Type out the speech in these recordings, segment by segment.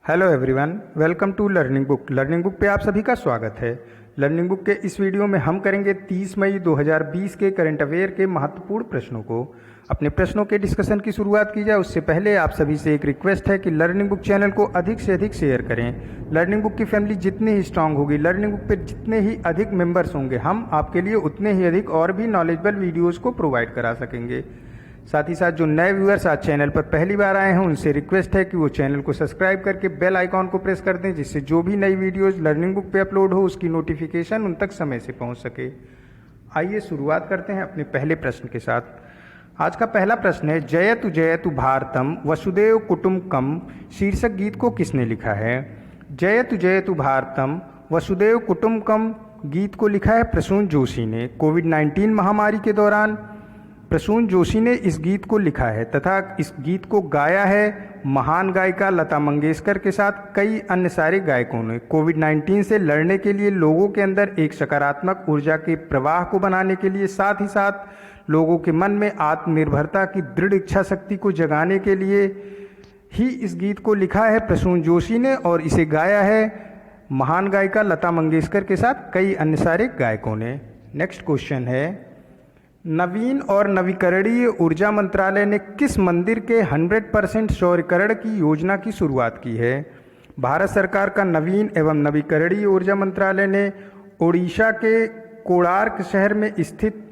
Hello everyone, welcome to learning book. Learning book पे आप सभी का स्वागत है। लर्निंग बुक के इस वीडियो में हम करेंगे 30 मई 2020 के करंट अफेयर के महत्वपूर्ण प्रश्नों को। अपने प्रश्नों के डिस्कशन की शुरुआत की जाए उससे पहले आप सभी से एक रिक्वेस्ट है कि लर्निंग बुक चैनल को अधिक से अधिक शेयर करें। लर्निंग बुक की फैमिली जितनी ही स्ट्रांग होगी, लर्निंग बुक पे जितने ही अधिक मेंबर्स होंगे, हम आपके लिए उतने ही अधिक और भी नॉलेजेबल वीडियोज़ को प्रोवाइड करा सकेंगे। साथ ही साथ जो नए व्यूअर्स आज चैनल पर पहली बार आए हैं उनसे रिक्वेस्ट है कि वो चैनल को सब्सक्राइब करके बेल आइकॉन को प्रेस कर दें, जिससे जो भी नई वीडियोस लर्निंग बुक पे अपलोड हो उसकी नोटिफिकेशन उन तक समय से पहुंच सके। आइए शुरुआत करते हैं अपने पहले प्रश्न के साथ। आज का पहला प्रश्न है, जयतु जयतु भारतम वसुदेव कुटुंबकम शीर्षक गीत को किसने लिखा है? जयतु जयतु भारतम वसुदेव कुटुंबकम गीत को लिखा है प्रसून जोशी ने। कोविड-19 महामारी के दौरान प्रसून जोशी ने इस गीत को लिखा है तथा इस गीत को गाया है महान गायिका लता मंगेशकर के साथ कई अन्य सारे गायकों ने। कोविड-19 से लड़ने के लिए लोगों के अंदर एक सकारात्मक ऊर्जा के प्रवाह को बनाने के लिए, साथ ही साथ लोगों के मन में आत्मनिर्भरता की दृढ़ इच्छा शक्ति को जगाने के लिए ही इस गीत को लिखा है प्रसून जोशी ने, और इसे गाया है महान गायिका लता मंगेशकर के साथ कई अन्य सारे गायकों ने। नेक्स्ट क्वेश्चन है, नवीन और नवीकरणीय ऊर्जा मंत्रालय ने किस मंदिर के 100% सौरीकरण की योजना की शुरुआत की है? भारत सरकार का नवीन एवं नवीकरणीय ऊर्जा मंत्रालय ने ओडिशा के कोणार्क शहर में स्थित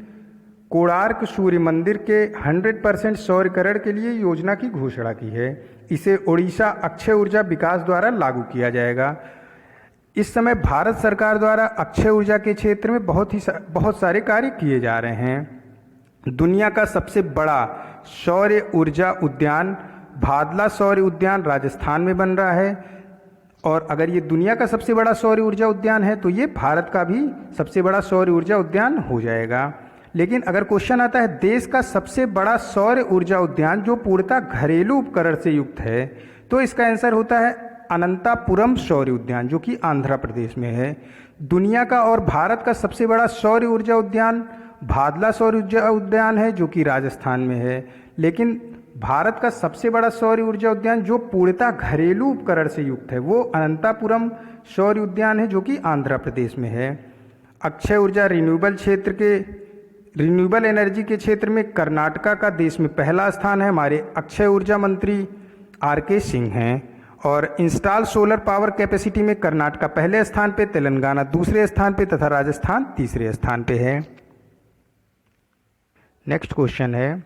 कोणार्क सूर्य मंदिर के 100% सौरीकरण के लिए योजना की घोषणा की है। इसे ओडिशा अक्षय ऊर्जा विकास द्वारा लागू किया जाएगा। इस समय भारत सरकार द्वारा अक्षय ऊर्जा के क्षेत्र में बहुत सारे कार्य किए जा रहे हैं। दुनिया का सबसे बड़ा सौर ऊर्जा उद्यान भादला सौर उद्यान राजस्थान में बन रहा है, और अगर ये दुनिया का सबसे बड़ा सौर ऊर्जा उद्यान है तो ये भारत का भी सबसे बड़ा सौर ऊर्जा उद्यान हो जाएगा। लेकिन अगर क्वेश्चन आता है देश का सबसे बड़ा सौर ऊर्जा उद्यान जो पूर्णतः घरेलू उपकरण से युक्त है, तो इसका आंसर होता है अनंतापुरम सौर उद्यान, जो कि आंध्र प्रदेश में है। दुनिया का और भारत का सबसे बड़ा सौर ऊर्जा उद्यान भादला सौर ऊर्जा उद्यान है, जो कि राजस्थान में है। लेकिन भारत का सबसे बड़ा सौर ऊर्जा उद्यान जो पूर्णतः घरेलू उपकरण से युक्त है वो अनंतापुरम सौर उद्यान है, जो कि आंध्र प्रदेश में है। अक्षय ऊर्जा रिन्यूएबल एनर्जी के क्षेत्र में कर्नाटका का देश में पहला स्थान है। हमारे अक्षय ऊर्जा मंत्री आर.के. सिंह हैं। और इंस्टॉल सोलर पावर कैपेसिटी में कर्नाटका पहले स्थान पे, तेलंगाना दूसरे स्थान पे तथा राजस्थान तीसरे स्थान पे है। नेक्स्ट क्वेश्चन है,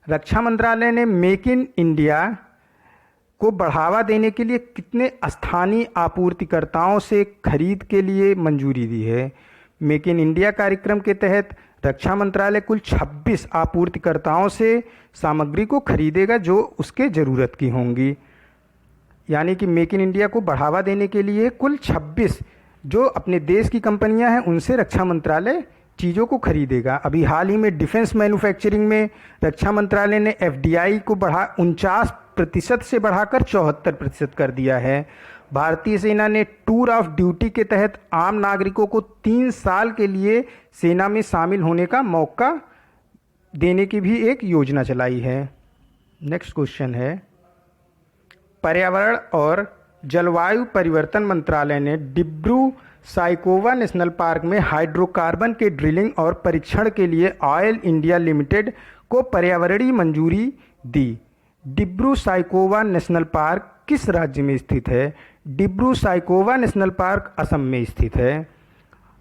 रक्षा मंत्रालय ने मेक इन इंडिया को बढ़ावा देने के लिए कितने स्थानीय आपूर्तिकर्ताओं से खरीद के लिए मंजूरी दी है? मेक इन इंडिया कार्यक्रम के तहत रक्षा मंत्रालय कुल 26 आपूर्तिकर्ताओं से सामग्री को खरीदेगा जो उसके ज़रूरत की होंगी। यानी कि मेक इन इंडिया को बढ़ावा देने के लिए कुल 26 जो अपने देश की कंपनियां हैं उनसे रक्षा मंत्रालय चीज़ों को खरीदेगा। अभी हाल ही में डिफेंस मैन्युफैक्चरिंग में रक्षा मंत्रालय ने एफडीआई को 49% से बढ़ाकर 74% कर दिया है। भारतीय सेना ने टूर ऑफ ड्यूटी के तहत आम नागरिकों को 3 साल के लिए सेना में शामिल होने का मौका देने की भी एक योजना चलाई है। नेक्स्ट क्वेश्चन है, पर्यावरण और जलवायु परिवर्तन मंत्रालय ने डिब्रू साइकोवा नेशनल पार्क में हाइड्रोकार्बन के ड्रिलिंग और परीक्षण के लिए ऑयल इंडिया लिमिटेड को पर्यावरणीय मंजूरी दी। डिब्रू साइकोवा नेशनल पार्क किस राज्य में स्थित है? डिब्रू साइकोवा नेशनल पार्क असम में स्थित है।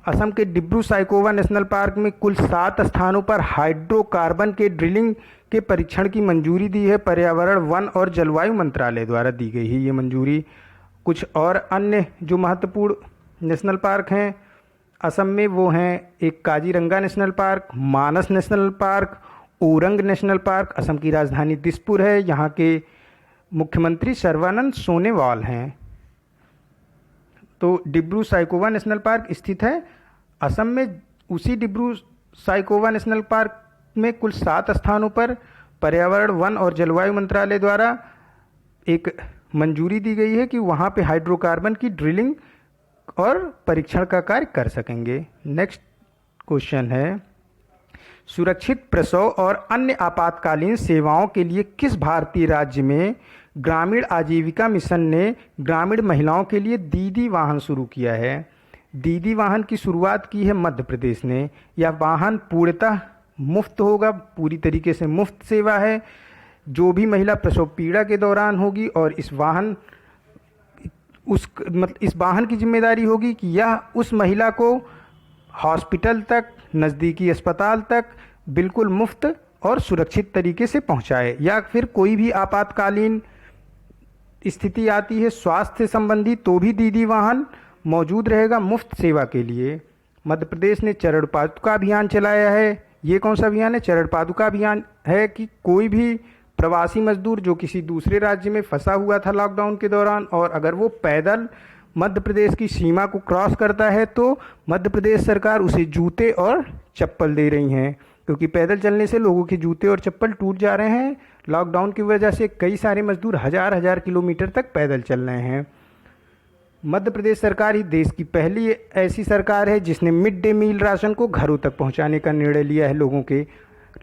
असम के डिब्रू साइकोवा नेशनल पार्क में कुल 7 स्थानों पर हाइड्रोकार्बन के ड्रिलिंग के परीक्षण की मंजूरी दी है। पर्यावरण, वन और जलवायु मंत्रालय द्वारा दी गई है ये मंजूरी। कुछ और अन्य जो महत्वपूर्ण नेशनल पार्क हैं असम में वो हैं, एक Kaziranga national park, Manas national park, Orang national park. Assam की राजधानी दिसपुर है। यहाँ के मुख्यमंत्री सर्बानंद सोनोवाल हैं। तो डिब्रू साइकोवा नेशनल पार्क स्थित है असम में। उसी डिब्रू साइकोवा नेशनल पार्क में कुल 7 स्थानों पर पर्यावरण, वन और जलवायु मंत्रालय द्वारा एक मंजूरी दी गई है कि वहाँ पे हाइड्रोकार्बन की ड्रिलिंग और परीक्षण का कार्य कर सकेंगे। नेक्स्ट क्वेश्चन है, सुरक्षित प्रसव और अन्य आपातकालीन सेवाओं के लिए किस भारतीय राज्य में ग्रामीण आजीविका मिशन ने ग्रामीण महिलाओं के लिए दीदी वाहन शुरू किया है। दीदी वाहन की शुरुआत की है मध्य प्रदेश ने। यह वाहन पूर्णतः मुफ्त होगा, पूरी तरीके से मुफ्त सेवा है। जो भी महिला प्रसव पीड़ा के दौरान होगी और इस वाहन की जिम्मेदारी होगी कि यह उस महिला को हॉस्पिटल तक, नज़दीकी अस्पताल तक बिल्कुल मुफ्त और सुरक्षित तरीके से पहुंचाए, या फिर कोई भी आपातकालीन स्थिति आती है स्वास्थ्य संबंधी तो भी दीदी वाहन मौजूद रहेगा मुफ्त सेवा के लिए। मध्य प्रदेश ने चरण पादुका अभियान चलाया है। ये कौन सा अभियान है? चरण पादुका अभियान है कि कोई भी प्रवासी मजदूर जो किसी दूसरे राज्य में फंसा हुआ था लॉकडाउन के दौरान, और अगर वो पैदल मध्य प्रदेश की सीमा को क्रॉस करता है तो मध्य प्रदेश सरकार उसे जूते और चप्पल दे रही हैं, क्योंकि पैदल चलने से लोगों के जूते और चप्पल टूट जा रहे हैं। लॉकडाउन की वजह से कई सारे मजदूर हजार किलोमीटर तक पैदल चल रहे हैं। मध्य प्रदेश सरकार ही देश की पहली ऐसी सरकार है जिसने मिड डे मील राशन को घरों तक पहुंचाने का निर्णय लिया है लोगों के।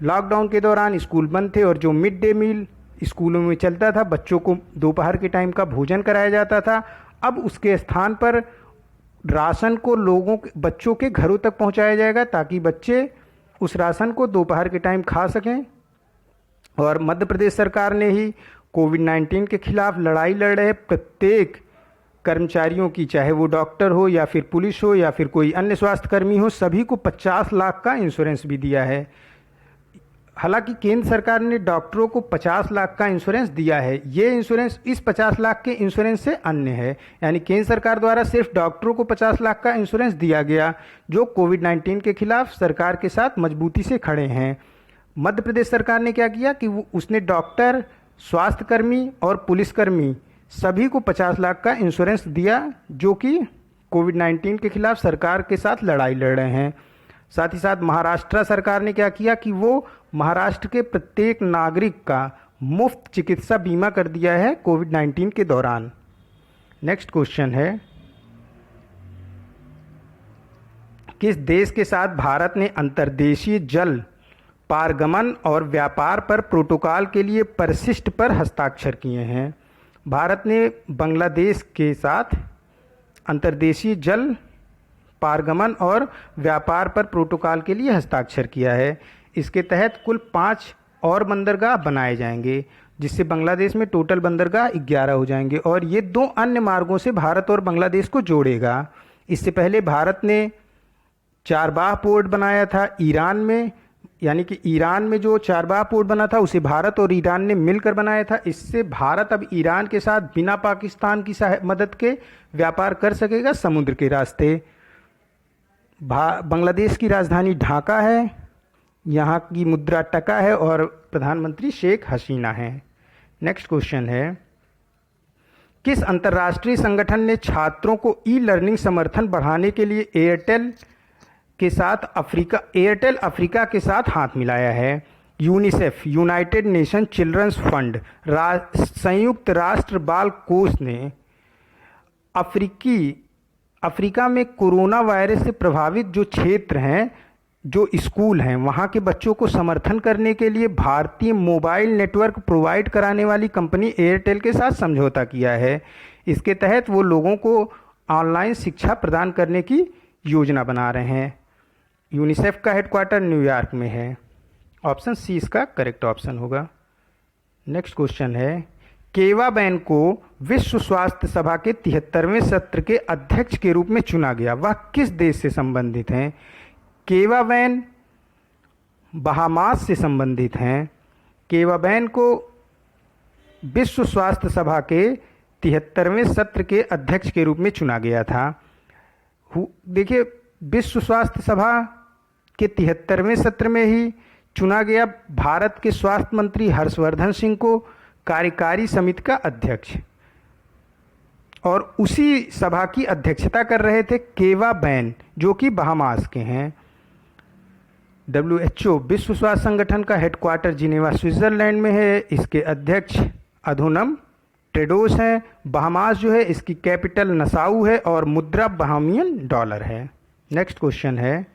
लॉकडाउन के दौरान स्कूल बंद थे और जो मिड डे मील स्कूलों में चलता था, बच्चों को दोपहर के टाइम का भोजन कराया जाता था, अब उसके स्थान पर राशन को बच्चों के घरों तक पहुंचाया जाएगा ताकि बच्चे उस राशन को दोपहर के टाइम खा सकें। और मध्य प्रदेश सरकार ने ही कोविड-19 के खिलाफ लड़ाई लड़ रहे प्रत्येक कर्मचारियों की, चाहे वो डॉक्टर हो या फिर पुलिस हो या फिर कोई अन्य स्वास्थ्यकर्मी हो, सभी को 50 लाख का इंश्योरेंस भी दिया है। हालांकि केंद्र सरकार ने डॉक्टरों को 50 लाख का इंश्योरेंस दिया है। ये इंश्योरेंस इस 50 लाख के इंश्योरेंस से अन्य है, यानी केंद्र सरकार द्वारा सिर्फ डॉक्टरों को 50 लाख का इंश्योरेंस दिया गया जो कोविड-19 के खिलाफ सरकार के साथ मजबूती से खड़े हैं। मध्य प्रदेश सरकार ने क्या किया कि उसने डॉक्टर, स्वास्थ्यकर्मी और पुलिसकर्मी सभी को 50 लाख का इंश्योरेंस दिया जो कि कोविड-19 के खिलाफ सरकार के साथ लड़ाई लड़ रहे हैं। साथ ही साथ महाराष्ट्र सरकार ने क्या किया कि वो महाराष्ट्र के प्रत्येक नागरिक का मुफ्त चिकित्सा बीमा कर दिया है कोविड-19 के दौरान। नेक्स्ट क्वेश्चन है, किस देश के साथ भारत ने अंतर्देशीय जल पारगमन और व्यापार पर प्रोटोकॉल के लिए परिशिष्ट पर हस्ताक्षर किए हैं? भारत ने बांग्लादेश के साथ अंतर्देशीय जल पारगमन और व्यापार पर प्रोटोकॉल के लिए हस्ताक्षर किया है। इसके तहत कुल 5 और बंदरगाह बनाए जाएंगे, जिससे बांग्लादेश में टोटल बंदरगाह 11 हो जाएंगे, और ये 2 अन्य मार्गों से भारत और बांग्लादेश को जोड़ेगा। इससे पहले भारत ने चारबाग पोर्ट बनाया था ईरान में, यानी कि ईरान में जो चारबाग पोर्ट बना था उसे भारत और ईरान ने मिलकर बनाया था। इससे भारत अब ईरान के साथ बिना पाकिस्तान की मदद के व्यापार कर सकेगा समुद्र के रास्ते। बांग्लादेश की राजधानी ढाका है, यहाँ की मुद्रा टका है और प्रधानमंत्री शेख हसीना है। नेक्स्ट क्वेश्चन है, किस अंतर्राष्ट्रीय संगठन ने छात्रों को ई लर्निंग समर्थन बढ़ाने के लिए एयरटेल अफ्रीका के साथ हाथ मिलाया है? UNICEF, United Nation children's fund, संयुक्त राष्ट्र बाल कोष ने अफ्रीका में कोरोना वायरस से प्रभावित जो क्षेत्र हैं, जो स्कूल हैं, वहाँ के बच्चों को समर्थन करने के लिए भारतीय मोबाइल नेटवर्क प्रोवाइड कराने वाली कंपनी एयरटेल के साथ समझौता किया है। इसके तहत वो लोगों को ऑनलाइन शिक्षा प्रदान करने की योजना बना रहे हैं। यूनिसेफ का हेडक्वार्टर न्यूयॉर्क में है। ऑप्शन सी इसका करेक्ट ऑप्शन होगा। नेक्स्ट क्वेश्चन है, केवाबेन को विश्व स्वास्थ्य सभा के 73वें सत्र के अध्यक्ष के रूप में चुना गया, वह किस देश से संबंधित हैं? केवाबेन बहामास से संबंधित हैं। केवाबेन को विश्व स्वास्थ्य सभा के 73वें सत्र के अध्यक्ष के रूप में चुना गया था। देखिए, विश्व स्वास्थ्य सभा के 73वें सत्र में ही चुना गया भारत के स्वास्थ्य मंत्री हर्षवर्धन सिंह को कार्यकारी समिति का अध्यक्ष, और उसी सभा की अध्यक्षता कर रहे थे केवाबेन जो कि बहामास के हैं। WHO विश्व स्वास्थ्य संगठन का हेडक्वार्टर जिनेवा स्विट्जरलैंड में है। इसके अध्यक्ष अधोनम टेड्रोस हैं। बहामास जो है इसकी कैपिटल नसाउ है और मुद्रा बहामियन डॉलर है। नेक्स्ट क्वेश्चन है,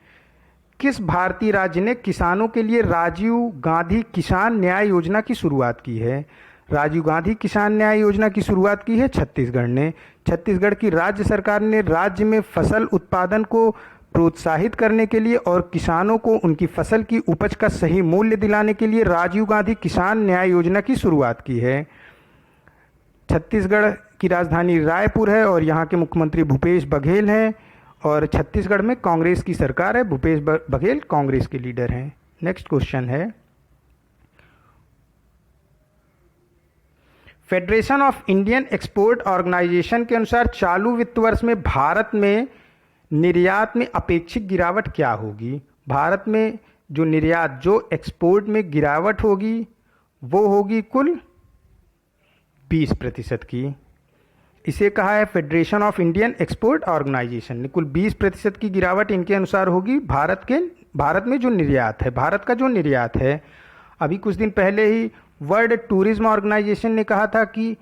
किस भारतीय राज्य ने किसानों के लिए राजीव गांधी किसान न्याय योजना की शुरुआत की है? राजीव गांधी किसान न्याय योजना की शुरुआत की है छत्तीसगढ़ ने। छत्तीसगढ़ की राज्य सरकार ने राज्य में फसल उत्पादन को प्रोत्साहित करने के लिए और किसानों को उनकी फसल की उपज का सही मूल्य दिलाने के लिए राजीव गांधी किसान न्याय योजना की शुरुआत की है। छत्तीसगढ़ की राजधानी रायपुर है और यहाँ के मुख्यमंत्री भूपेश बघेल हैं और छत्तीसगढ़ में कांग्रेस की सरकार है। भूपेश बघेल कांग्रेस के लीडर हैं। नेक्स्ट क्वेश्चन है, federation of Indian export organization के अनुसार चालू वित्त वर्ष में भारत में निर्यात में अपेक्षित गिरावट क्या होगी? भारत में जो निर्यात जो एक्सपोर्ट में गिरावट होगी वो होगी कुल 20% की। इसे कहा है federation of Indian export organization ने। कुल 20% की गिरावट इनके अनुसार होगी भारत में जो निर्यात है, भारत का जो निर्यात है। अभी कुछ दिन पहले ही वर्ल्ड टूरिज्म ऑर्गेनाइजेशन ने कहा था कि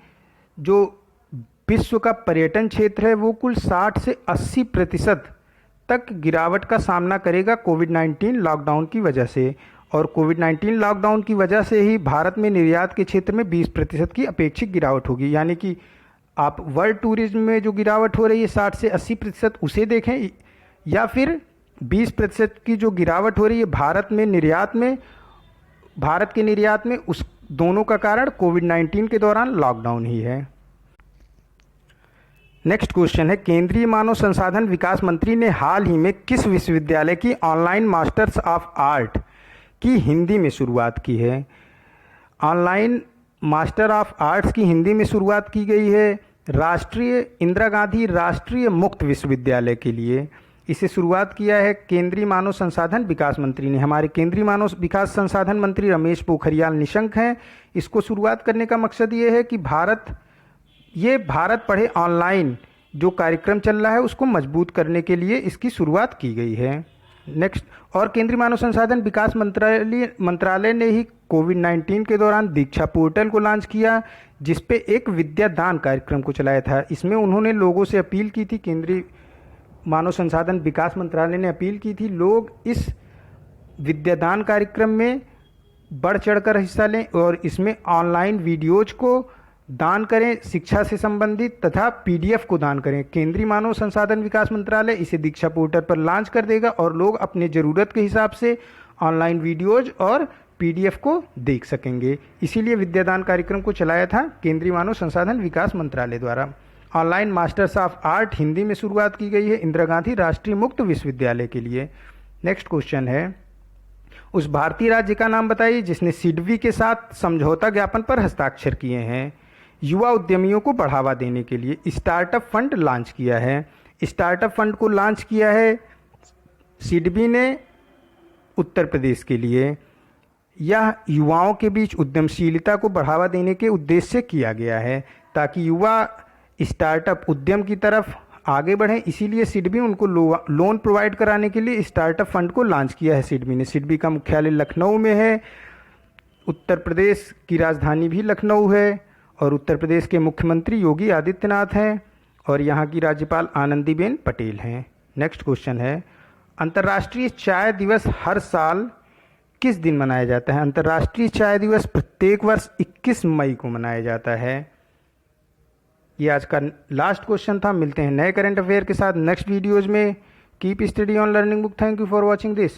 जो विश्व का पर्यटन क्षेत्र है वो कुल 60 से 80% तक गिरावट का सामना करेगा कोविड-19 लॉकडाउन की वजह से। और कोविड-19 लॉकडाउन की वजह से ही भारत में निर्यात के क्षेत्र में 20% की अपेक्षित गिरावट होगी। यानी कि आप वर्ल्ड टूरिज्म में जो गिरावट हो रही है 60 से 80% उसे देखें, या फिर 20% की जो गिरावट हो रही है भारत के निर्यात में, उस दोनों का कारण कोविड-19 के दौरान लॉकडाउन ही है। नेक्स्ट क्वेश्चन है, केंद्रीय मानव संसाधन विकास मंत्री ने हाल ही में किस विश्वविद्यालय की ऑनलाइन मास्टर्स ऑफ आर्ट की हिंदी में शुरुआत की है? ऑनलाइन मास्टर ऑफ आर्ट्स की हिंदी में शुरुआत की गई है राष्ट्रीय इंदिरा गांधी राष्ट्रीय मुक्त विश्वविद्यालय के लिए। इसे शुरुआत किया है केंद्रीय मानव संसाधन विकास मंत्री ने। हमारे केंद्रीय मानव विकास संसाधन मंत्री रमेश पोखरियाल निशंक हैं। इसको शुरुआत करने का मकसद ये है कि भारत पढ़े ऑनलाइन जो कार्यक्रम चल रहा है उसको मजबूत करने के लिए इसकी शुरुआत की गई है। नेक्स्ट, और केंद्रीय मानव संसाधन विकास मंत्रालय ने ही कोविड-19 के दौरान दीक्षा पोर्टल को लॉन्च किया, जिस पे एक विद्यादान कार्यक्रम को चलाया था। इसमें उन्होंने लोगों से अपील की थी, केंद्रीय मानव संसाधन विकास मंत्रालय ने अपील की थी लोग इस विद्यादान कार्यक्रम में बढ़ चढ़कर हिस्सा लें और इसमें ऑनलाइन वीडियोज को दान करें, शिक्षा से संबंधित तथा पीडीएफ को दान करें। केंद्रीय मानव संसाधन विकास मंत्रालय इसे दीक्षा पोर्टल पर लॉन्च कर देगा और लोग अपने ज़रूरत के हिसाब से ऑनलाइन वीडियोज और पीडीएफ को देख सकेंगे। इसीलिए विद्यादान कार्यक्रम को चलाया था केंद्रीय मानव संसाधन विकास मंत्रालय द्वारा। Online masters of art Hindi में शुरुआत की गई है इंदिरा गांधी राष्ट्रीय मुक्त विश्वविद्यालय के लिए। नेक्स्ट क्वेश्चन है, उस भारतीय राज्य का नाम बताइए जिसने सिडबी के साथ समझौता ज्ञापन पर हस्ताक्षर किए हैं। युवा उद्यमियों को बढ़ावा देने के लिए स्टार्टअप फंड लॉन्च किया है। स्टार्टअप फंड को लॉन्च किया है सिडबी ने उत्तर प्रदेश के लिए। यह युवाओं के बीच उद्यमशीलता को बढ़ावा देने के उद्देश्य से किया गया है ताकि युवा स्टार्टअप उद्यम की तरफ आगे बढ़ें। इसीलिए सिडबी उनको लोन प्रोवाइड कराने के लिए स्टार्टअप फंड को लॉन्च किया है सिडबी ने। सिडबी का मुख्यालय लखनऊ में है। उत्तर प्रदेश की राजधानी भी लखनऊ है और उत्तर प्रदेश के मुख्यमंत्री योगी आदित्यनाथ हैं और यहाँ की राज्यपाल आनंदीबेन पटेल हैं। नेक्स्ट क्वेश्चन है, अंतर्राष्ट्रीय चाय दिवस हर साल किस दिन मनाया जाता है? अंतर्राष्ट्रीय चाय दिवस प्रत्येक वर्ष 21 मई को मनाया जाता है। ये आज का लास्ट क्वेश्चन था। मिलते हैं नए करंट अफेयर के साथ नेक्स्ट वीडियोज़ में। Keep study on learning book. Thank you for watching this.